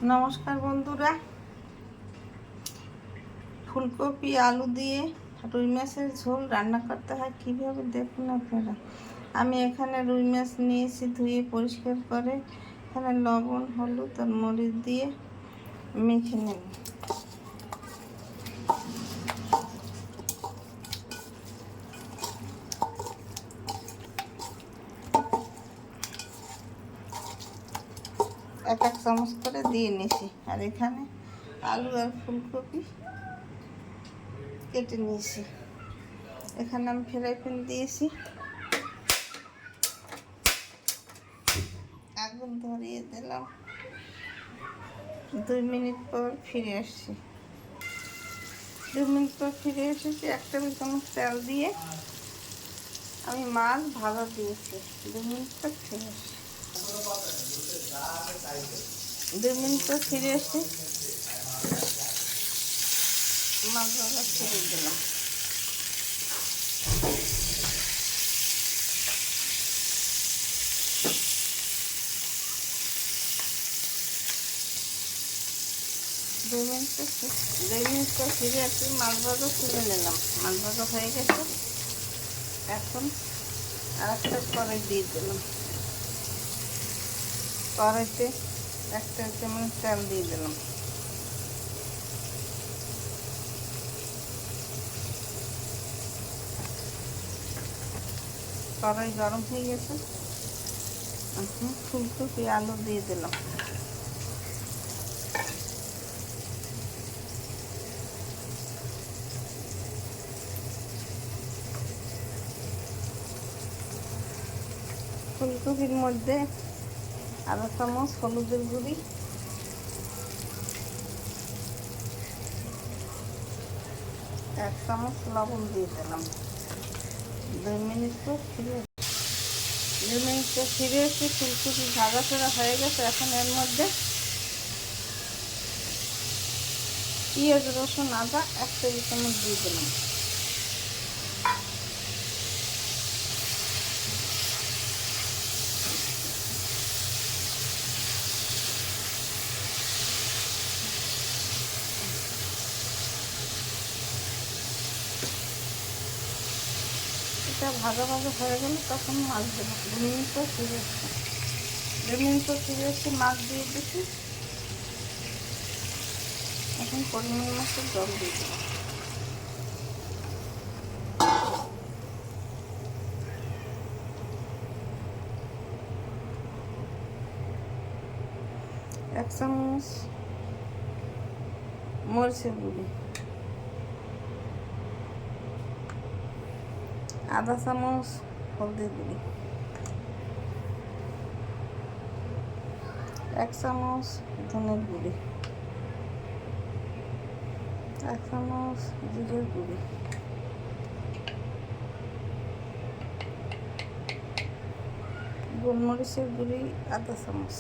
নমস্কার বন্ধুরা, ফুলকপি আলু দিয়ে রুই মাছের ঝোল রান্না করতে হয় কীভাবে দেখুন আপনারা। আমি এখানে রুই মাছ নিয়েছি, ধুয়ে পরিষ্কার করে এখানে লবণ, হলুদ আর মরিচ দিয়ে মেখে নেব। এক চামচ করে দিয়ে নিয়েছি। আর এখানে আলু আর ফুলকপি কেটে নিয়েছি। এখানে আমি ফ্রাই প্যান দিয়েছি, আগুন ধরিয়ে দিলাম। 2 মিনিট পর ফিরে আসছি। 2 মিনিট পর ফিরে এসেছি। 1 টেবিল চামচ তেল দিয়ে আমি মাছ ভাজা দিয়েছি। 2 মিনিট পর ফিরে আসছি। 2 মিনিট পর ফিরে এসে মাছ ভাজা ছেড়ে দিলাম। দু মিনিট পর ফিরে আসি, মাছ ভাজা তুলে নিলাম। মাছ ভাজা হয়ে গেছে। এখন আরেকটা কড়াই দিয়ে দিলাম। কড়াইতে 1 টেবিল চামচ তেল দিয়ে দিলাম। কড়াই গরম হয়ে গেছে। এখন ফুলকপি আলু দিয়ে দিলাম। ফুলকপির মধ্যে 1/2 চামচ হলুদের গুঁড়ি, 1 চামচ লবণ দিয়ে দিলাম। 2 মিনিট পর ফিরে এসে ফুলকপি ভাজা করা হয়ে গেছে। এখন এর মধ্যে পেঁয়াজ, রসুন, আদা 1 টেবিল চামচ দিয়ে দিলাম। এটা ভাজা হয়ে গেলে তখন মাছ দেবো। 2 মিনিট পর ফিরে এসছি। 2 মিনিট পর ফিরে এসে মাছ দিয়ে দিচ্ছি। এখন পরিমাণ মতো জল দিয়ে দেবো। এক চামচ মরিচের গুঁড়ি, 1/2 চামচ হলদির গুঁড়ি, 1 চামচ ধনের গুঁড়ি, 1 চামচ জিরের গুঁড়ি, গোলমরিচের গুঁড়ি 1/2 চামচ।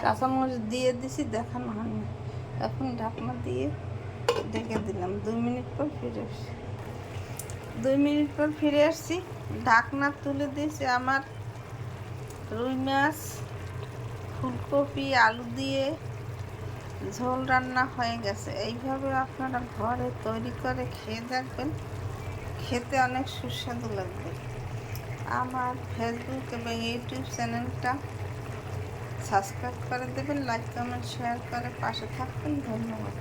কাঁচামরিচ দিয়ে দিছি, দেখানো হয়নি। এখন ঢাকনা দিয়ে ঢেকে দিলাম। 2 মিনিট পর ফিরে আসছি। 2 মিনিট পর ফিরে আসছি। ঢাকনা তুলে দিয়েছি। আমার রুই মাছ ফুলকপি আলু দিয়ে ঝোল রান্না হয়ে গেছে। এইভাবে আপনারা ঘরে তৈরি করে খেয়ে দেখবেন, খেতে অনেক সুস্বাদু লাগবে। আমার ফেসবুক এবং ইউটিউব চ্যানেলটা সাবস্ক্রাইব করে দেবেন, লাইক, কমেন্ট, শেয়ার করে পাশে থাকবেন। ধন্যবাদ।